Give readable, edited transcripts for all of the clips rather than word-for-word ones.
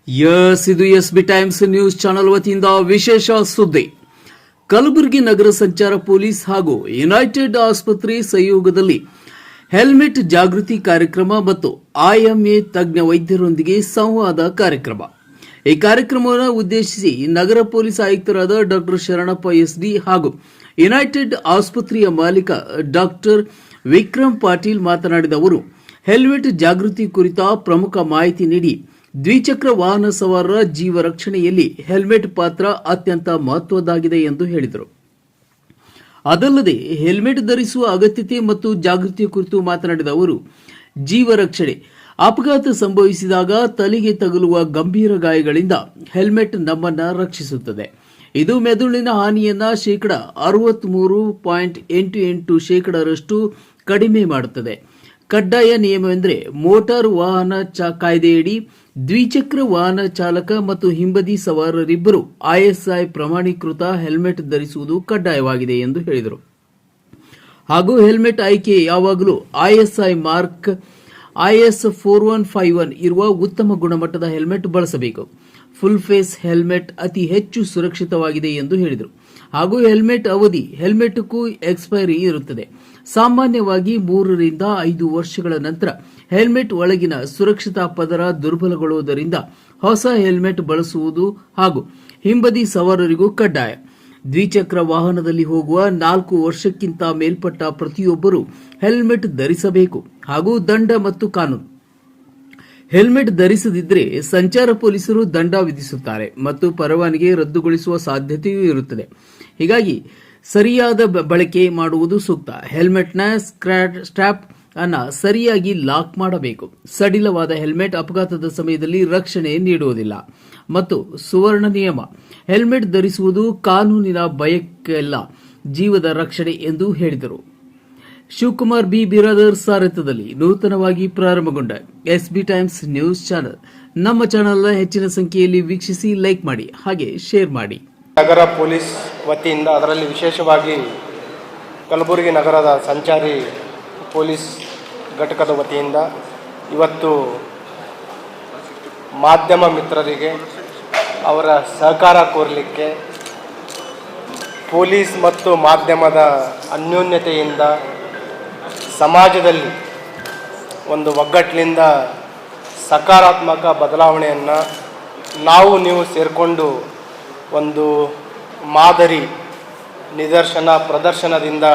ಇದು SB times news channel ವತಿಯಿಂದ ವಿಶೇಷ ಸುದ್ದಿ. ಕಲಬುರಗಿ ನಗರ ಸಂಚಾರ ಪೊಲೀಸ್ ಹಾಗೂ ಯುನೈಟೆಡ್ ಆಸ್ಪತ್ರೆ ಸಹಯೋಗದಲ್ಲಿ ಹೆಲ್ಮೆಟ್ ಜಾಗೃತಿ ಕಾರ್ಯಕ್ರಮ ಮತ್ತು ಐಎಂಎ ತಜ್ಞ ವೈದ್ಯರೊಂದಿಗೆ ಸಂವಾದ ಕಾರ್ಯಕ್ರಮ. ಈ ಕಾರ್ಯಕ್ರಮವನ್ನು ಉದ್ದೇಶಿಸಿ ನಗರ ಪೊಲೀಸ್ ಆಯುಕ್ತರಾದ ಡಾಕ್ಟರ್ ಶರಣಪ್ಪ ಎಸ್ಡಿ ಹಾಗೂ ಯುನೈಟೆಡ್ ಆಸ್ಪತ್ರೆಯ ಮಾಲೀಕ ಡಾಕ್ಟರ್ ವಿಕ್ರಮ್ ಪಾಟೀಲ್ ಮಾತನಾಡಿದ ಅವರು, ಹೆಲ್ಮೆಟ್ ಜಾಗೃತಿ ಕುರಿತ ಪ್ರಮುಖ ಮಾಹಿತಿ ನೀಡಿ ದ್ವಿಚಕ್ರ ವಾಹನ ಸವಾರರ ಜೀವ ರಕ್ಷಣೆಯಲ್ಲಿ ಹೆಲ್ಮೆಟ್ ಪಾತ್ರ ಅತ್ಯಂತ ಮಹತ್ವದ್ದಾಗಿದೆ ಎಂದು ಹೇಳಿದರು. ಅದಲ್ಲದೆ ಹೆಲ್ಮೆಟ್ ಧರಿಸುವ ಅಗತ್ಯತೆ ಮತ್ತು ಜಾಗೃತಿ ಕುರಿತು ಮಾತನಾಡಿದ ಅವರು, ಜೀವ ರಕ್ಷಣೆ ಅಪಘಾತ ಸಂಭವಿಸಿದಾಗ ತಲೆಗೆ ತಗುಲುವ ಗಂಭೀರ ಗಾಯಗಳಿಂದ ಹೆಲ್ಮೆಟ್ ನಮ್ಮನ್ನು ರಕ್ಷಿಸುತ್ತದೆ. ಇದು ಮೆದುಳಿನ ಹಾನಿಯನ್ನ 63.88% ಕಡಿಮೆ ಮಾಡುತ್ತದೆ. ಕಡ್ಡಾಯ ನಿಯಮವೆಂದರೆ ಮೋಟಾರ್ ವಾಹನ ಕಾಯ್ದೆಯಡಿ ದ್ವಿಚಕ್ರ ವಾಹನ ಚಾಲಕ ಮತ್ತು ಹಿಂಬದಿ ಸವಾರರಿಬ್ಬರು ಐಎಸ್ಐ ಪ್ರಮಾಣೀಕೃತ ಹೆಲ್ಮೆಟ್ ಧರಿಸುವುದು ಕಡ್ಡಾಯವಾಗಿದೆ ಎಂದು ಹೇಳಿದರು. ಹಾಗೂ ಹೆಲ್ಮೆಟ್ ಆಯ್ಕೆ ಯಾವಾಗಲೂ ಐಎಸ್ಐ ಮಾರ್ಕ್ IS 4151 ಇರುವ ಉತ್ತಮ ಗುಣಮಟ್ಟದ ಹೆಲ್ಮೆಟ್ ಬಳಸಬೇಕು. ಫುಲ್ ಫೇಸ್ ಹೆಲ್ಮೆಟ್ ಅತಿ ಹೆಚ್ಚು ಸುರಕ್ಷಿತವಾಗಿದೆ ಎಂದು ಹೇಳಿದರು. ಹಾಗೂ ಹೆಲ್ಮೆಟ್ ಅವಧಿ ಹೆಲ್ಮೆಟ್ಗೂ ಎಕ್ಸ್ಪೈರಿ ಇರುತ್ತದೆ. ಸಾಮಾನ್ಯವಾಗಿ 3 ರಿಂದ 5 ವರ್ಷಗಳ ನಂತರ ಹೆಲ್ಮೆಟ್ ಒಳಗಿನ ಸುರಕ್ಷತಾ ಪದರ ದುರ್ಬಲಗೊಳ್ಳುವುದರಿಂದ ಹೊಸ ಹೆಲ್ಮೆಟ್ ಬಳಸುವುದು ಹಾಗೂ ಹಿಂಬದಿ ಸವಾರರಿಗೂ ಕಡ್ಡಾಯ. ದ್ವಿಚಕ್ರ ವಾಹನದಲ್ಲಿ ಹೋಗುವ 4 ವರ್ಷಕ್ಕಿಂತ ಮೇಲ್ಪಟ್ಟ ಪ್ರತಿಯೊಬ್ಬರು ಹೆಲ್ಮೆಟ್ ಧರಿಸಬೇಕು. ಹಾಗೂ ದಂಡ ಮತ್ತು ಕಾನೂನು. ಹೆಲ್ಮೆಟ್ ಧರಿಸದಿದ್ದರೆ ಸಂಚಾರ ಪೊಲೀಸರು ದಂಡ ವಿಧಿಸುತ್ತಾರೆ ಮತ್ತು ಪರವಾನಗಿ ರದ್ದುಗೊಳಿಸುವ ಸಾಧ್ಯತೆಯೂ ಇರುತ್ತದೆ. ಹೀಗಾಗಿ ಸರಿಯಾದ ಬಳಕೆ ಮಾಡುವುದು ಸೂಕ್ತ. ಹೆಲ್ಮೆಟ್ನ ಸ್ಟ್ರಾಪ್ ಅನ್ನು ಸರಿಯಾಗಿ ಲಾಕ್ ಮಾಡಬೇಕು. ಸಡಿಲವಾದ ಹೆಲ್ಮೆಟ್ ಅಪಘಾತದ ಸಮಯದಲ್ಲಿ ರಕ್ಷಣೆ ನೀಡುವುದಿಲ್ಲ. ಮತ್ತು ಸುವರ್ಣ ನಿಯಮ, ಹೆಲ್ಮೆಟ್ ಧರಿಸುವುದು ಕಾನೂನಿನ ಭಯಕ್ಕೆಲ್ಲ ಜೀವದ ರಕ್ಷಣೆ ಎಂದು ಹೇಳಿದರು. ಶಿವಕುಮಾರ್ ಬಿ ಬಿರಾದರ್ ಸಾರಥ್ಯದಲ್ಲಿ ನೂತನವಾಗಿ ಪ್ರಾರಂಭಗೊಂಡ ಎಸ್ಬಿ ಟೈಮ್ಸ್ ನ್ಯೂಸ್ ಚಾನೆಲ್. ನಮ್ಮ ಚಾನೆಲ್ನ ಹೆಚ್ಚಿನ ಸಂಖ್ಯೆಯಲ್ಲಿ ವೀಕ್ಷಿಸಿ, ಲೈಕ್ ಮಾಡಿ, ಹಾಗೆ ಶೇರ್ ಮಾಡಿ. ನಗರ ಪೊಲೀಸ್ ವತಿಯಿಂದ, ಅದರಲ್ಲಿ ವಿಶೇಷವಾಗಿ ಕಲಬುರಗಿ ನಗರದ ಸಂಚಾರಿ ಪೊಲೀಸ್ ಘಟಕದ ವತಿಯಿಂದ ಇವತ್ತು ಮಾಧ್ಯಮ ಮಿತ್ರರಿಗೆ ಅವರ ಸಹಕಾರ ಕೋರಲಿಕ್ಕೆ ಪೊಲೀಸ್ ಮತ್ತು ಮಾಧ್ಯಮದ ಅನ್ಯೋನ್ಯತೆಯಿಂದ ಸಮಾಜದಲ್ಲಿ ಒಂದು ಒಗ್ಗಟ್ಟಿನಿಂದ ಸಕಾರಾತ್ಮಕ ಬದಲಾವಣೆಯನ್ನು ನಾವು ನೀವು ಸೇರಿಕೊಂಡು ಒಂದು ಮಾದರಿ ನಿದರ್ಶನ ಪ್ರದರ್ಶನದಿಂದ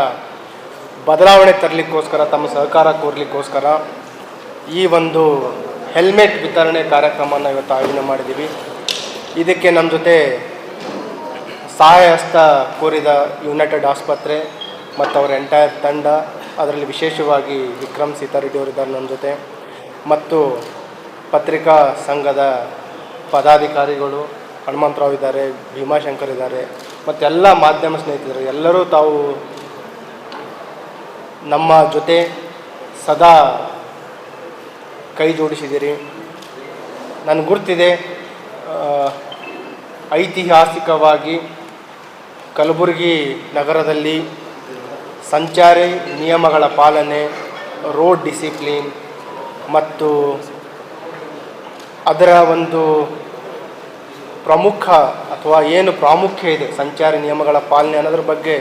ಬದಲಾವಣೆ ತರಲಿಕ್ಕೋಸ್ಕರ, ತಮ್ಮ ಸಹಕಾರ ಕೋರಲಿಕ್ಕೋಸ್ಕರ ಈ ಒಂದು ಹೆಲ್ಮೆಟ್ ವಿತರಣೆ ಕಾರ್ಯಕ್ರಮವನ್ನು ಇವತ್ತು ಆಯೋಜನೆ ಮಾಡಿದ್ದೀವಿ. ಇದಕ್ಕೆ ನಮ್ಮ ಜೊತೆ ಸಹಾಯ ಹಸ್ತ ಕೋರಿದ ಯುನೈಟೆಡ್ ಆಸ್ಪತ್ರೆ ಮತ್ತು ಅವರ ಎಂಟೈರ್ ತಂಡ, ಅದರಲ್ಲಿ ವಿಶೇಷವಾಗಿ ವಿಕ್ರಮ್ ಸೀತಾರೆಡ್ಡಿ ಅವರಿದ್ದಾರೆ ನಮ್ಮ ಜೊತೆ, ಮತ್ತು ಪತ್ರಿಕಾ ಸಂಘದ ಪದಾಧಿಕಾರಿಗಳು ಹನುಮಂತರಾವ್ ಇದ್ದಾರೆ, ಭೀಮಾಶಂಕರ್ ಇದ್ದಾರೆ, ಮತ್ತು ಎಲ್ಲ ಮಾಧ್ಯಮ ಸ್ನೇಹಿತರು ಎಲ್ಲರೂ ತಾವು ನಮ್ಮ ಜೊತೆ ಸದಾ ಕೈ ಜೋಡಿಸಿದ್ದೀರಿ. ನನಗೆ ಗುರ್ತಿದೆ, ಐತಿಹಾಸಿಕವಾಗಿ ಕಲಬುರಗಿ ನಗರದಲ್ಲಿ ಸಂಚಾರಿ ನಿಯಮಗಳ ಪಾಲನೆ, ರೋಡ್ ಡಿಸಿಪ್ಲಿನ್ ಮತ್ತು ಅದರ ಒಂದು ಪ್ರಮುಖ ಅಥವಾ ಏನು ಪ್ರಾಮುಖ್ಯ ಇದೆ ಸಂಚಾರಿ ನಿಯಮಗಳ ಪಾಲನೆ ಅನ್ನೋದ್ರ ಬಗ್ಗೆ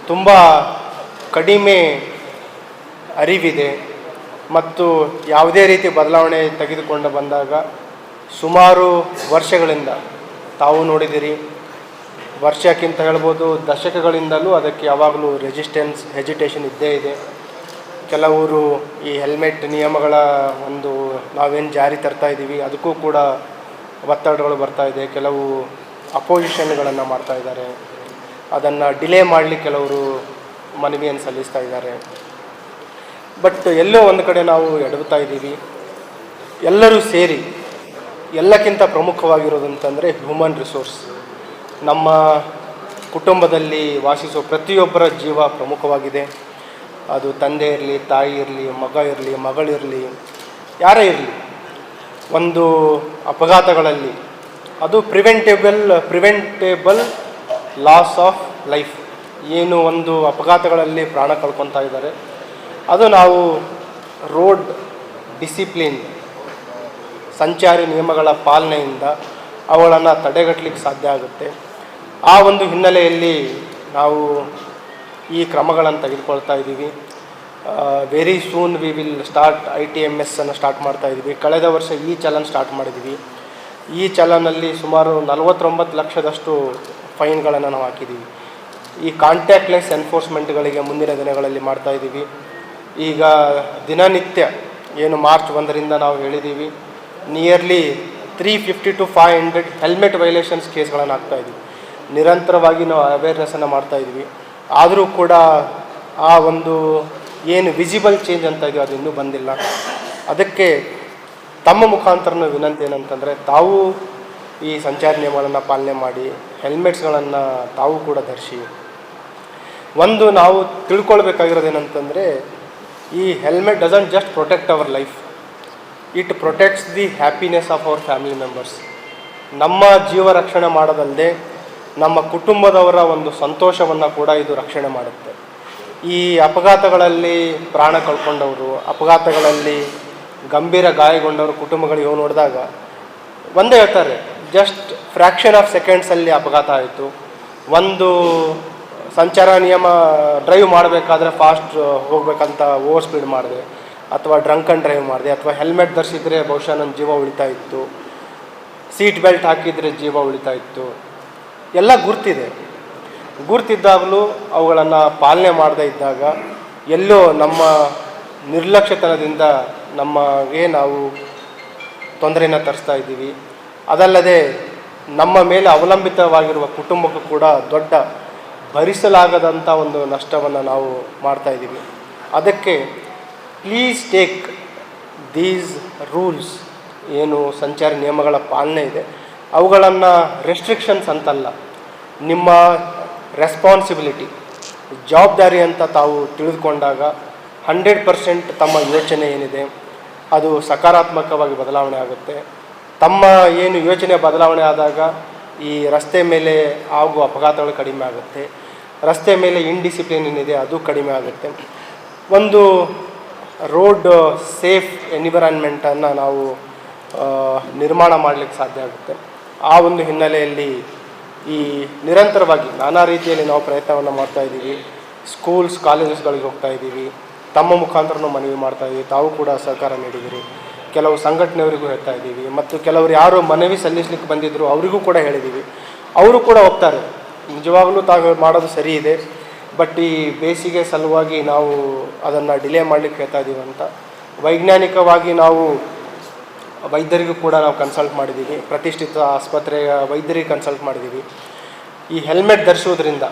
ತುಂಬ ಕಡಿಮೆ ಅರಿವಿದೆ. ಮತ್ತು ಯಾವುದೇ ರೀತಿ ಬದಲಾವಣೆ ತೆಗೆದುಕೊಂಡು ಬಂದಾಗ ಸುಮಾರು ವರ್ಷಗಳಿಂದ ತಾವು ನೋಡಿದಿರಿ, ವರ್ಷಕ್ಕಿಂತ ಹೇಳ್ಬೋದು ದಶಕಗಳಿಂದಲೂ ಅದಕ್ಕೆ ಯಾವಾಗಲೂ ಹೆಜಿಟೇಷನ್ ಇದ್ದೇ ಇದೆ. ಕೆಲವರು ಈ ಹೆಲ್ಮೆಟ್ ನಿಯಮಗಳ ಒಂದು ನಾವೇನು ಜಾರಿ ತರ್ತಾ ಇದ್ದೀವಿ ಅದಕ್ಕೂ ಕೂಡ ಒತ್ತಡಗಳು ಬರ್ತಾ ಇದೆ. ಕೆಲವು ಅಪೋಸಿಷನ್ಗಳನ್ನು ಮಾಡ್ತಾ ಇದ್ದಾರೆ, ಅದನ್ನು ಡಿಲೇ ಮಾಡಲಿಕ್ಕೆ ಕೆಲವರು ಮನವಿಯನ್ನು ಸಲ್ಲಿಸ್ತಾ ಇದ್ದಾರೆ. ಬಟ್ ಎಲ್ಲೋ ಒಂದು ಕಡೆ ನಾವು ಎಡವುತ್ತಾ ಇದ್ದೀವಿ. ಎಲ್ಲರೂ ಸೇರಿ, ಎಲ್ಲಕ್ಕಿಂತ ಪ್ರಮುಖವಾಗಿರೋದು ಅಂತಂದರೆ ಹ್ಯೂಮನ್ ರಿಸೋರ್ಸ್. ನಮ್ಮ ಕುಟುಂಬದಲ್ಲಿ ವಾಸಿಸುವ ಪ್ರತಿಯೊಬ್ಬರ ಜೀವ ಪ್ರಮುಖವಾಗಿದೆ. ಅದು ತಂದೆ ಇರಲಿ, ತಾಯಿ ಇರಲಿ, ಮಗ ಇರಲಿ, ಮಗಳಿರಲಿ, ಯಾರೇ ಇರಲಿ, ಒಂದು ಅಪಘಾತಗಳಲ್ಲಿ ಅದು ಪ್ರಿವೆಂಟೇಬಲ್ ಲಾಸ್ ಆಫ್ ಲೈಫ್, ಏನು ಒಂದು ಅಪಘಾತಗಳಲ್ಲಿ ಪ್ರಾಣ ಕಳ್ಕೊತಾ ಇದ್ದಾರೆ, ಅದು ನಾವು ರೋಡ್ ಡಿಸಿಪ್ಲಿನ್ ಸಂಚಾರಿ ನಿಯಮಗಳ ಪಾಲನೆಯಿಂದ ಅವುಗಳನ್ನು ತಡೆಗಟ್ಟಲಿಕ್ಕೆ ಸಾಧ್ಯ ಆಗುತ್ತೆ. ಆ ಒಂದು ಹಿನ್ನೆಲೆಯಲ್ಲಿ ನಾವು ಈ ಕ್ರಮಗಳನ್ನು ತೆಗೆದುಕೊಳ್ತಾ ಇದ್ದೀವಿ. Very soon we will start ITMS ಅನ್ನು ಸ್ಟಾರ್ಟ್ ಮಾಡ್ತಾ ಇದ್ದೀವಿ. ಕಳೆದ ವರ್ಷ ಈ ಚಲನ್ ಸ್ಟಾರ್ಟ್ ಮಾಡಿದ್ದೀವಿ. ಈ ಚಲನಲ್ಲಿ ಸುಮಾರು 49 ಲಕ್ಷದಷ್ಟು ಫೈನ್ಗಳನ್ನು ನಾವು ಹಾಕಿದ್ದೀವಿ. ಈ ಕಾಂಟ್ಯಾಕ್ಟ್ಲೆಸ್ ಎನ್ಫೋರ್ಸ್ಮೆಂಟ್ಗಳಿಗೆ ಮುಂದಿನ ದಿನಗಳಲ್ಲಿ ಮಾಡ್ತಾ ಇದ್ದೀವಿ. ಈಗ ದಿನನಿತ್ಯ ಏನು ಮಾರ್ಚ್ 1ರಿಂದ ನಾವು ಹೇಳಿದ್ದೀವಿ, ನಿಯರ್ಲಿ 350 to 500 ಹೆಲ್ಮೆಟ್ ವೈಲೇಷನ್ಸ್ ಕೇಸ್ಗಳನ್ನು ಹಾಕ್ತಾಯಿದ್ದೀವಿ. ನಿರಂತರವಾಗಿ ನಾವು ಅವೇರ್ನೆಸ್ಸನ್ನು ಮಾಡ್ತಾಯಿದ್ವಿ. ಆದರೂ ಕೂಡ ಆ ಒಂದು ಏನು ವಿಸಿಬಲ್ ಚೇಂಜ್ ಅಂತ ಇದೆಯೋ ಅದು ಇನ್ನೂ ಬಂದಿಲ್ಲ. ಅದಕ್ಕೆ ತಮ್ಮ ಮುಖಾಂತರನ ವಿನಂತಿ ಏನಂತಂದರೆ, ತಾವು ಈ ಸಂಚಾರ ನಿಯಮಗಳನ್ನು ಪಾಲನೆ ಮಾಡಿ, ಹೆಲ್ಮೆಟ್ಸ್ಗಳನ್ನು ತಾವು ಕೂಡ ಧರಿಸಿ. ಒಂದು ನಾವು ತಿಳ್ಕೊಳ್ಬೇಕಾಗಿರೋದೇನಂತಂದರೆ, ಈ helmet doesn't just protect our life, it protects the happiness of our family members. ನಮ್ಮ ಜೀವ ರಕ್ಷಣೆ ಮಾಡೋದಲ್ಲದೆ ನಮ್ಮ ಕುಟುಂಬದವರ ಒಂದು ಸಂತೋಷವನ್ನು ಕೂಡ ಇದು ರಕ್ಷಣೆ ಮಾಡುತ್ತೆ. ಈ ಅಪಘಾತಗಳಲ್ಲಿ ಪ್ರಾಣ ಕಳ್ಕೊಂಡವರು, ಅಪಘಾತಗಳಲ್ಲಿ ಗಂಭೀರ ಗಾಯಗೊಂಡವರು ಕುಟುಂಬಗಳಿಗೆ ನೋಡಿದಾಗ ಒಂದೇ ಹೇಳ್ತಾರೆ, ಜಸ್ಟ್ ಫ್ರ್ಯಾಕ್ಷನ್ ಆಫ್ ಸೆಕೆಂಡ್ಸಲ್ಲಿ ಅಪಘಾತ ಆಯಿತು. ಒಂದು ಸಂಚಾರ ನಿಯಮ ಡ್ರೈವ್ ಮಾಡಬೇಕಾದ್ರೆ ಫಾಸ್ಟ್ ಹೋಗ್ಬೇಕಂತ ಓವರ್ ಸ್ಪೀಡ್ ಮಾಡಿದೆ, ಅಥವಾ ಡ್ರಂಕ್ ಆ್ಯಂಡ್ ಡ್ರೈವ್ ಮಾಡಿದೆ, ಅಥವಾ ಹೆಲ್ಮೆಟ್ ಧರಿಸಿದರೆ ಬಹುಶಃ ನನ್ನ ಜೀವ ಉಳಿತಾ ಇತ್ತು, ಸೀಟ್ ಬೆಲ್ಟ್ ಹಾಕಿದರೆ ಜೀವ ಉಳಿತಾ ಇತ್ತು. ಎಲ್ಲ ಗುರ್ತಿದ್ದಾಗಲೂ ಅವುಗಳನ್ನು ಪಾಲನೆ ಮಾಡದೇ ಇದ್ದಾಗ ಎಲ್ಲೋ ನಮ್ಮ ನಿರ್ಲಕ್ಷ್ಯತನದಿಂದ ನಮಗೆ ನಾವು ತೊಂದರೆಯನ್ನು ತರಿಸ್ತಾ ಇದ್ದೀವಿ. ಅದಲ್ಲದೆ ನಮ್ಮ ಮೇಲೆ ಅವಲಂಬಿತವಾಗಿರುವ ಕುಟುಂಬಕ್ಕೂ ಕೂಡ ದೊಡ್ಡ ಭರಿಸಲಾಗದಂಥ ಒಂದು ನಷ್ಟವನ್ನು ನಾವು ಮಾಡ್ತಾಯಿದ್ದೀವಿ. ಅದಕ್ಕೆ ಪ್ಲೀಸ್ ಟೇಕ್ ದೀಸ್ ರೂಲ್ಸ್, ಏನು ಸಂಚಾರಿ ನಿಯಮಗಳ ಪಾಲನೆ ಇದೆ, ಅವುಗಳನ್ನು ರೆಸ್ಟ್ರಿಕ್ಷನ್ಸ್ ಅಂತಲ್ಲ, ನಿಮ್ಮ ರೆಸ್ಪಾನ್ಸಿಬಿಲಿಟಿ, ಜವಾಬ್ದಾರಿ ಅಂತ ತಾವು ತಿಳಿದುಕೊಂಡಾಗ 100% ತಮ್ಮ ಯೋಚನೆ ಏನಿದೆ ಅದು ಸಕಾರಾತ್ಮಕವಾಗಿ ಬದಲಾವಣೆ ಆಗುತ್ತೆ. ತಮ್ಮ ಏನು ಯೋಚನೆ ಬದಲಾವಣೆ ಆದಾಗ ಈ ರಸ್ತೆ ಮೇಲೆ ಆಗುವ ಅಪಘಾತಗಳು ಕಡಿಮೆ ಆಗುತ್ತೆ, ರಸ್ತೆ ಮೇಲೆ ಇನ್ಡಿಸಿಪ್ಲಿನ್ ಏನಿದೆ ಅದು ಕಡಿಮೆ ಆಗುತ್ತೆ. ಒಂದು ರೋಡ್ ಸೇಫ್ ಎನ್ವಿರಾನ್ಮೆಂಟನ್ನು ನಾವು ನಿರ್ಮಾಣ ಮಾಡಲಿಕ್ಕೆ ಸಾಧ್ಯ ಆಗುತ್ತೆ. ಆ ಒಂದು ಹಿನ್ನೆಲೆಯಲ್ಲಿ ಈ ನಿರಂತರವಾಗಿ ನಾನಾ ರೀತಿಯಲ್ಲಿ ನಾವು ಪ್ರಯತ್ನವನ್ನು ಮಾಡ್ತಾಯಿದ್ದೀವಿ. ಸ್ಕೂಲ್ಸ್ ಕಾಲೇಜಸ್ಗಳಿಗೆ ಹೋಗ್ತಾ ಇದ್ದೀವಿ, ತಮ್ಮ ಮುಖಾಂತರನೂ ಮನವಿ ಮಾಡ್ತಾಯಿದ್ದೀವಿ. ತಾವು ಕೂಡ ಸಹಕಾರ ನೀಡಿದ್ದೀರಿ. ಕೆಲವು ಸಂಘಟನೆಯವರಿಗೂ ಹೇಳ್ತಾ ಇದ್ದೀವಿ, ಮತ್ತು ಕೆಲವರು ಯಾರು ಮನವಿ ಸಲ್ಲಿಸಲಿಕ್ಕೆ ಬಂದಿದ್ದರು ಅವರಿಗೂ ಕೂಡ ಹೇಳಿದ್ದೀವಿ. ಅವರು ಕೂಡ ಹೋಗ್ತಾರೆ. ನಿಜವಾಗಲೂ ತಾವು ಮಾಡೋದು ಸರಿ ಇದೆ, ಬಟ್ ಈ ಬೇಸಿಗೆ ಸಲುವಾಗಿ ನಾವು ಅದನ್ನು ಡಿಲೇ ಮಾಡಲಿಕ್ಕೆ ಹೇಳ್ತಾ ಇದ್ದೀವಿ ಅಂತ. ವೈಜ್ಞಾನಿಕವಾಗಿ ನಾವು ವೈದ್ಯರಿಗೂ ಕೂಡ ನಾವು ಕನ್ಸಲ್ಟ್ ಮಾಡಿದ್ದೀವಿ, ಪ್ರತಿಷ್ಠಿತ ಆಸ್ಪತ್ರೆಯ ವೈದ್ಯರಿಗೆ ಕನ್ಸಲ್ಟ್ ಮಾಡಿದ್ದೀವಿ. ಈ ಹೆಲ್ಮೆಟ್ ಧರಿಸೋದ್ರಿಂದ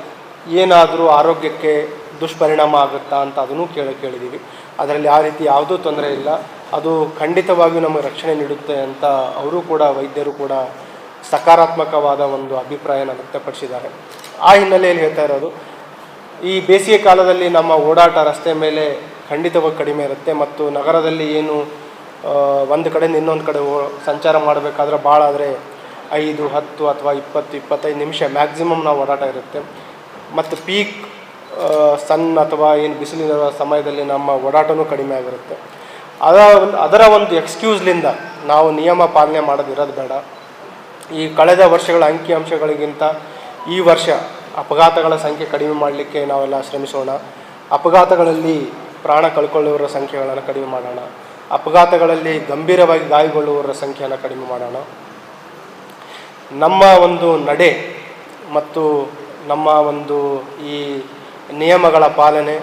ಏನಾದರೂ ಆರೋಗ್ಯಕ್ಕೆ ದುಷ್ಪರಿಣಾಮ ಆಗುತ್ತಾ ಅಂತ ಅದನ್ನು ಕೇಳಿದ್ದೀವಿ. ಅದರಲ್ಲಿ ಆ ರೀತಿ ಯಾವುದೂ ತೊಂದರೆ ಇಲ್ಲ, ಅದು ಖಂಡಿತವಾಗಿಯೂ ನಮಗೆ ರಕ್ಷಣೆ ನೀಡುತ್ತೆ ಅಂತ ಅವರು ಕೂಡ ವೈದ್ಯರು ಕೂಡ ಸಕಾರಾತ್ಮಕವಾದ ಒಂದು ಅಭಿಪ್ರಾಯನ ವ್ಯಕ್ತಪಡಿಸಿದ್ದಾರೆ. ಆ ಹಿನ್ನೆಲೆಯಲ್ಲಿ ಹೇಳ್ತಾ ಇರೋದು, ಈ ಬೇಸಿಗೆ ಕಾಲದಲ್ಲಿ ನಮ್ಮ ಓಡಾಟ ರಸ್ತೆ ಮೇಲೆ ಖಂಡಿತವಾಗಿ ಕಡಿಮೆ ಇರುತ್ತೆ, ಮತ್ತು ನಗರದಲ್ಲಿ ಏನು ಒಂದು ಕಡೆಯಿಂದ ಇನ್ನೊಂದು ಕಡೆ ಸಂಚಾರ ಮಾಡಬೇಕಾದ್ರೆ ಭಾಳ ಆದರೆ 5, 10 ಅಥವಾ 20, 25 ನಿಮಿಷ ಮ್ಯಾಕ್ಸಿಮಮ್ ನಾವು ಓಡಾಟ ಇರುತ್ತೆ. ಮತ್ತು ಪೀಕ್ ಸನ್ ಅಥವಾ ಏನು ಬಿಸಿಲಿನ ಸಮಯದಲ್ಲಿ ನಮ್ಮ ಓಡಾಟವೂ ಕಡಿಮೆ ಆಗಿರುತ್ತೆ. ಅದರ ಒಂದು ಎಕ್ಸ್ಕ್ಯೂಸ್ಲಿಂದ ನಾವು ನಿಯಮ ಪಾಲನೆ ಮಾಡೋದಿರೋದು ಬೇಡ. ಈ ಕಳೆದ ವರ್ಷಗಳ ಅಂಕಿಅಂಶಗಳಿಗಿಂತ ಈ ವರ್ಷ ಅಪಘಾತಗಳ ಸಂಖ್ಯೆ ಕಡಿಮೆ ಮಾಡಲಿಕ್ಕೆ ನಾವೆಲ್ಲ ಶ್ರಮಿಸೋಣ. ಅಪಘಾತಗಳಲ್ಲಿ ಪ್ರಾಣ ಕಳ್ಕೊಳ್ಳುವವರ ಸಂಖ್ಯೆಗಳನ್ನು ಕಡಿಮೆ ಮಾಡೋಣ. ಅಪಘಾತಗಳಲ್ಲಿ ಗಂಭೀರವಾಗಿ ಗಾಯಗೊಳ್ಳುವವರ ಸಂಖ್ಯೆಯನ್ನು ಕಡಿಮೆ ಮಾಡೋಣ. ನಮ್ಮ ಒಂದು ನಡೆ ಮತ್ತು ನಮ್ಮ ಒಂದು ಈ ನಿಯಮಗಳ ಪಾಲನೆ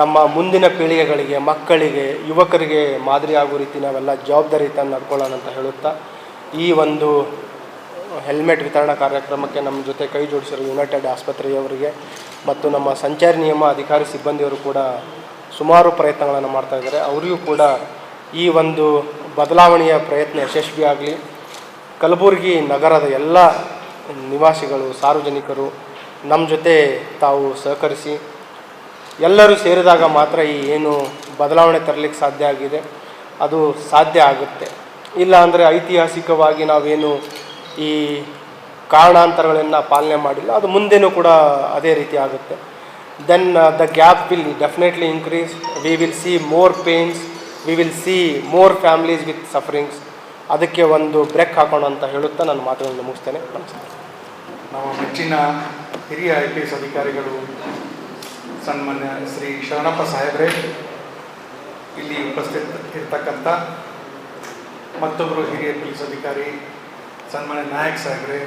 ನಮ್ಮ ಮುಂದಿನ ಪೀಳಿಗೆಗಳಿಗೆ, ಮಕ್ಕಳಿಗೆ, ಯುವಕರಿಗೆ ಮಾದರಿ ಆಗುವ ರೀತಿ ನಾವೆಲ್ಲ ಜವಾಬ್ದಾರಿಯುತ ನಡ್ಕೊಳ್ಳೋಣ ಅಂತ ಹೇಳುತ್ತಾ, ಈ ಒಂದು ಹೆಲ್ಮೆಟ್ ವಿತರಣಾ ಕಾರ್ಯಕ್ರಮಕ್ಕೆ ನಮ್ಮ ಜೊತೆ ಕೈ ಜೋಡಿಸಿರೋ ಯುನೈಟೆಡ್ ಆಸ್ಪತ್ರೆಯವರಿಗೆ ಮತ್ತು ನಮ್ಮ ಸಂಚಾರಿ ನಿಯಮ ಅಧಿಕಾರಿ ಸಿಬ್ಬಂದಿಯವರು ಕೂಡ ಸುಮಾರು ಪ್ರಯತ್ನಗಳನ್ನು ಮಾಡ್ತಾಯಿದ್ದಾರೆ. ಅವರಿಗೂ ಕೂಡ ಈ ಒಂದು ಬದಲಾವಣೆಯ ಪ್ರಯತ್ನ ಯಶಸ್ವಿಯಾಗಲಿ. ಕಲಬುರಗಿ ನಗರದ ಎಲ್ಲ ನಿವಾಸಿಗಳು, ಸಾರ್ವಜನಿಕರು ನಮ್ಮ ಜೊತೆ ತಾವು ಸಹಕರಿಸಿ, ಎಲ್ಲರೂ ಸೇರಿದಾಗ ಮಾತ್ರ ಈ ಏನು ಬದಲಾವಣೆ ತರಲಿಕ್ಕೆ ಸಾಧ್ಯ ಆಗಿದೆ ಅದು ಸಾಧ್ಯ ಆಗುತ್ತೆ. ಇಲ್ಲ ಅಂದರೆ ಐತಿಹಾಸಿಕವಾಗಿ ನಾವೇನು ಈ ಕಾರಣಾಂತರಗಳನ್ನು ಪಾಲನೆ ಮಾಡಿಲ್ಲ, ಅದು ಮುಂದೆನೂ ಕೂಡ ಅದೇ ರೀತಿ ಆಗುತ್ತೆ. Then the gap will definitely increase. We will see more pains, we will see more families with sufferings. ಅದಕ್ಕೆ ಒಂದು ಬ್ರೇಕ್ ಹಾಕೋಣ ಅಂತ ಹೇಳುತ್ತಾ ನನ್ನ ಮಾತುಗಳನ್ನು ಮುಗಿಸ್ತೇನೆ. ನಮಸ್ಕಾರ. ನಮ್ಮ ಮೆಚ್ಚಿನ ಹಿರಿಯ IPS ಅಧಿಕಾರಿಗಳು ಸನ್ಮಾನ್ಯ ಶ್ರೀ ಶರಣಪ್ಪ ಸಾಹೇಬ್ರೆ, ಇಲ್ಲಿ ಉಪಸ್ಥಿತರಿರ್ತಕ್ಕಂಥ ಮತ್ತೊಬ್ಬರು ಹಿರಿಯ ಪೊಲೀಸ್ ಅಧಿಕಾರಿ ಸನ್ಮಾನ್ಯ ನಾಯಕ್ ಸಾಹೇಬ್ರೆ,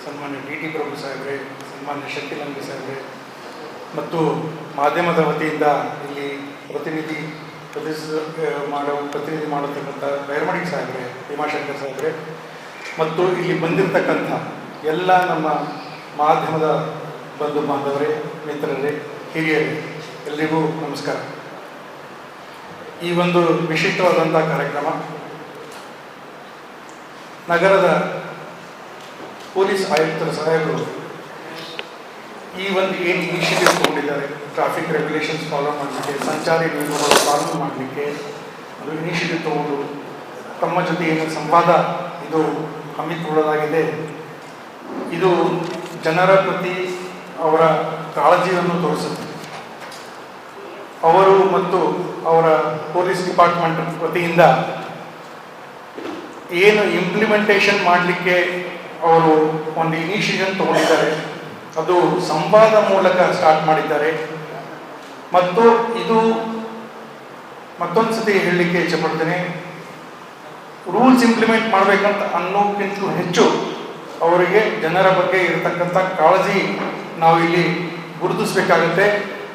ಸನ್ಮಾನ್ಯ DT ಪ್ರಭು ಸಾಹೇಬ್ರೆ, ಸನ್ಮಾನ್ಯ ಶಕ್ತಿಲಂಬಿ ಸಾಹೇಬ್ರೆ ಮತ್ತು ಮಾಧ್ಯಮದ ವತಿಯಿಂದ ಇಲ್ಲಿ ಪ್ರತಿನಿಧಿ ಮಾಡತಕ್ಕಂಥ ಬೈರಮಡಿ ಸಾಹೇಬ್ರೆ, ಭೀಮಾಶಂಕರ್ ಸಾಹೇಬ್ರೆ ಮತ್ತು ಇಲ್ಲಿ ಬಂದಿರತಕ್ಕಂಥ ಎಲ್ಲ ನಮ್ಮ ಮಾಧ್ಯಮದ ಬಂಧು ಬಾಂಧವರೇ, ಮಿತ್ರರೇ, ಹಿರಿಯರೇ, ಎಲ್ರಿಗೂ ನಮಸ್ಕಾರ. ಈ ಒಂದು ವಿಶಿಷ್ಟವಾದಂಥ ಕಾರ್ಯಕ್ರಮ ನಗರದ ಪೊಲೀಸ್ ಆಯುಕ್ತರ ಸಾಹೇಬರು ಈ ಒಂದು ಏನು ಇನಿಷಿಯೇಟಿವ್ ತಗೊಂಡಿದ್ದಾರೆ, ಟ್ರಾಫಿಕ್ ರೆಗ್ಯುಲೇಷನ್ಸ್ ಫಾಲೋ ಮಾಡಲಿಕ್ಕೆ, ಸಂಚಾರಿ ನಿಯಮಗಳು ಪಾಲನೆ ಮಾಡಲಿಕ್ಕೆ ಅದು ಇನಿಷಿಯೇಟಿವ್ ತಗೊಂಡು ತಮ್ಮ ಜೊತೆ ಏನು ಸಂವಾದ ಇದು ಹಮ್ಮಿಕೊಳ್ಳಲಾಗಿದೆ, ಇದು ಜನರ ಪ್ರತಿ ಅವರ ಕಾಳಜಿಯನ್ನು ತೋರಿಸುತ್ತೆ. ಅವರು ಮತ್ತು ಅವರ ಪೊಲೀಸ್ ಡಿಪಾರ್ಟ್ಮೆಂಟ್ ವತಿಯಿಂದ ಏನು ಇಂಪ್ಲಿಮೆಂಟೇಷನ್ ಮಾಡಲಿಕ್ಕೆ ಅವರು ಒಂದು ಇನಿಷಿಯೇಟಿವ್ ತಗೊಂಡಿದ್ದಾರೆ, ಅದು ಸಂವಾದ ಮೂಲಕ ಸ್ಟಾರ್ಟ್ ಮಾಡಿದ್ದಾರೆ. ಮತ್ತು ಇದು ಮತ್ತೊಂದು ಸತಿ ಹೇಳಲಿಕ್ಕೆ ಇಷ್ಟಪಡ್ತೇನೆ, ರೂಲ್ಸ್ ಇಂಪ್ಲಿಮೆಂಟ್ ಮಾಡಬೇಕಂತ ಅನ್ನೋಕ್ಕಿಂತಲೂ ಹೆಚ್ಚು ಅವರಿಗೆ ಜನರ ಬಗ್ಗೆ ಇರತಕ್ಕಂಥ ಕಾಳಜಿ ನಾವು ಇಲ್ಲಿ ಗುರುತಿಸಬೇಕಾಗುತ್ತೆ.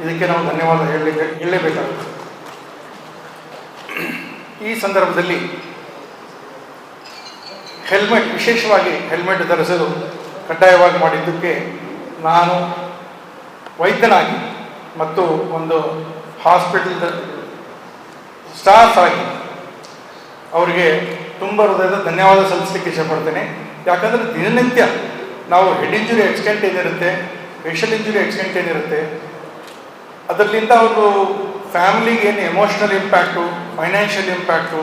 ಇದಕ್ಕೆ ನಾವು ಧನ್ಯವಾದ ಹೇಳಲೇಬೇಕಾಗುತ್ತೆ. ಈ ಸಂದರ್ಭದಲ್ಲಿ ಹೆಲ್ಮೆಟ್, ವಿಶೇಷವಾಗಿ ಹೆಲ್ಮೆಟ್ ಧರಿಸಲು ಕಡ್ಡಾಯವಾಗಿ ಮಾಡಿದ್ದಕ್ಕೆ ನಾನು ವೈದ್ಯನಾಗಿ ಮತ್ತು ಒಂದು ಹಾಸ್ಪಿಟಲ್ ಸ್ಟಾಫ್ ಆಗಿ ಅವರಿಗೆ ತುಂಬ ಹೃದಯದ ಧನ್ಯವಾದ ಸಲ್ಲಿಸಲಿಕ್ಕೆ ಇಷ್ಟಪಡ್ತೇನೆ. ಯಾಕಂದರೆ ದಿನನಿತ್ಯ ನಾವು ಹೆಡ್ ಇಂಜುರಿ ಆಕ್ಸಿಡೆಂಟ್ ಏನಿರುತ್ತೆ, ಫೇಷಿಯಲ್ ಇಂಜುರಿ ಆಕ್ಸಿಡೆಂಟ್ ಏನಿರುತ್ತೆ, ಅದರಲ್ಲಿಂದ ಅವರು ಫ್ಯಾಮಿಲಿಗೆ ಏನು ಎಮೋಷ್ನಲ್ ಇಂಪ್ಯಾಕ್ಟು, ಫೈನಾನ್ಷಿಯಲ್ ಇಂಪ್ಯಾಕ್ಟು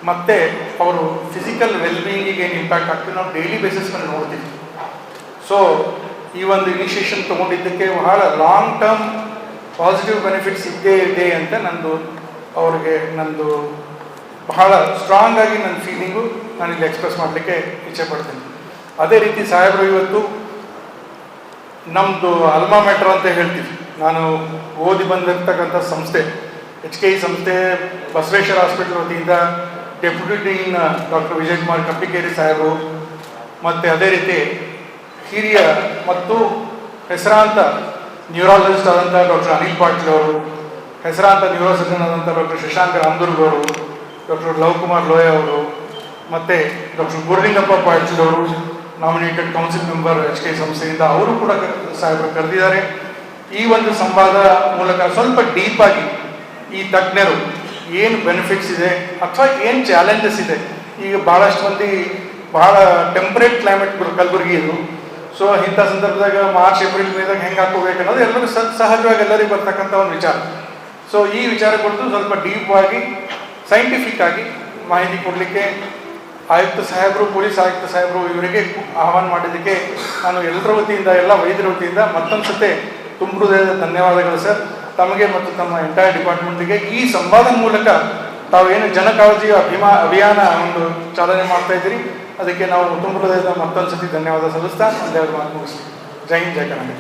ಮತ್ತು ಅವರು ಫಿಸಿಕಲ್ ವೆಲ್ಬೀಯಿಂಗಿಗೆ ಏನು ಇಂಪ್ಯಾಕ್ಟ್ ಆಗ್ತದೆ ನಾವು ಡೈಲಿ ಬೇಸಿಸ್ ಮೇಲೆ ನೋಡ್ತೀವಿ. ಸೊ ಈ ಒಂದು ಇನಿಷಿಯೇಷನ್ ತೊಗೊಂಡಿದ್ದಕ್ಕೆ ಬಹಳ ಲಾಂಗ್ ಟರ್ಮ್ ಪಾಸಿಟಿವ್ ಬೆನಿಫಿಟ್ಸ್ ಇದ್ದೇ ಇದೆ ಅಂತ ನಂದು ಬಹಳ ಸ್ಟ್ರಾಂಗ್ ಆಗಿ ನನ್ನ ಫೀಲಿಂಗು ನಾನಿಲ್ಲಿ ಎಕ್ಸ್ಪ್ರೆಸ್ ಮಾಡಲಿಕ್ಕೆ ಇಚ್ಛೆಪಡ್ತೀನಿ. ಅದೇ ರೀತಿ ಸಾಹೇಬರು ಇವತ್ತು ನಮ್ಮದು ಅಲ್ಮಾ ಮ್ಯಾಟರ್ ಅಂತ ಹೇಳ್ತೀವಿ, ನಾನು ಓದಿ ಬಂದಿರ್ತಕ್ಕಂಥ ಸಂಸ್ಥೆ HKE ಸಂಸ್ಥೆ, ಬಸವೇಶ್ವರ ಹಾಸ್ಪಿಟಲ್ ವತಿಯಿಂದ ಡೆಪ್ಯೂಟಿ ಡೀನ್ ಡಾಕ್ಟರ್ ವಿಜಯಕುಮಾರ್ ಕಪ್ಪಿಕೇರಿ ಸಾಹೇಬರು ಮತ್ತು ಅದೇ ರೀತಿ ಹಿರಿಯ ಮತ್ತು ಹೆಸರಾಂತ ನ್ಯೂರಾಲಜಿಸ್ಟ್ ಆದಂಥ ಡಾಕ್ಟರ್ ಅನಿಲ್ ಪಾಟೀಲ್ ಅವರು, ಹೆಸರಾಂತ ನ್ಯೂರೋಸರ್ಜನ್ ಆದಂಥ ಡಾಕ್ಟರ್ ಶಶಾಂಕ ರಾಮದುರ್ಗ್ ಅವರು, ಡಾಕ್ಟರ್ ಲವಕುಮಾರ್ ಲೋಯ ಅವರು ಮತ್ತು ಡಾಕ್ಟರ್ ಗುರುಲಿಂಗಪ್ಪ ಪಾಟೀಲ್ ಅವರು ನಾಮಿನೇಟೆಡ್ ಕೌನ್ಸಿಲ್ ಮೆಂಬರ್ HKE ಸಂಸ್ಥೆಯಿಂದ ಅವರು ಕೂಡ ಸಾಹೇಬರು ಕರೆದಿದ್ದಾರೆ. ಈ ಒಂದು ಸಂವಾದ ಮೂಲಕ ಸ್ವಲ್ಪ ಡೀಪಾಗಿ ಈ ತಜ್ಞರು ಏನು ಬೆನಿಫಿಟ್ಸ್ ಇದೆ ಅಥವಾ ಏನು ಚಾಲೆಂಜಸ್ ಇದೆ, ಈಗ ಭಾಳಷ್ಟು ಮಂದಿ ಭಾಳ ಟೆಂಪರೇಟ್ ಕ್ಲೈಮೇಟ್ ಕಲಬುರಗಿ ಇದು. ಸೊ ಇಂಥ ಸಂದರ್ಭದಾಗ ಮಾರ್ಚ್ ಏಪ್ರಿಲ್ ಮೇದಾಗ ಹೆಂಗೆ ಹಾಕೋಬೇಕು ಅನ್ನೋದು ಎಲ್ಲರೂ ಸಹಜವಾಗಿ ಎಲ್ಲರಿಗೂ ಬರ್ತಕ್ಕಂಥ ಒಂದು ವಿಚಾರ. ಸೊ ಈ ವಿಚಾರ ಕುರಿತು ಸ್ವಲ್ಪ ಡೀಪ್ ಆಗಿ ಸೈಂಟಿಫಿಕ್ ಆಗಿ ಮಾಹಿತಿ ಕೊಡಲಿಕ್ಕೆ ಆಯುಕ್ತ ಸಾಹೇಬರು, ಪೊಲೀಸ್ ಆಯುಕ್ತ ಸಾಹೇಬರು ಇವರಿಗೆ ಆಹ್ವಾನ ಮಾಡಿದ್ದಕ್ಕೆ ನಾನು ಎಲ್ಲರ ವತಿಯಿಂದ, ಎಲ್ಲ ವೈದ್ಯರ ವತಿಯಿಂದ ಮತ್ತೊಂದು ಸತೆ ತುಂಬ ಹೃದಯದ ಧನ್ಯವಾದಗಳು ಸರ್. ತಮಗೆ ಮತ್ತು ತಮ್ಮ ಎಂಟೈರ್ ಡಿಪಾರ್ಟ್ಮೆಂಟ್ಗೆ ಈ ಸಂವಾದ ಮೂಲಕ ತಾವೇನು ಜನಕಾಳಜಿ ಅಭಿಯಾನ ಒಂದು ಚಾಲನೆ ಮಾಡ್ತಾ ಇದ್ದೀರಿ, ಅದಕ್ಕೆ ನಾವು ತುಂಬ ಹೃದಯದ ಮತ್ತೊಂದು ಸತಿ ಧನ್ಯವಾದ ಸಲ್ಲಿಸ್ತಾ ಒಂದೆರಡು ಮಾತು ಮುಗಿಸ್ತೀವಿ. ಜೈ ಹಿಂದ್, ಜೈ ಕರ್ನಾಟಕ.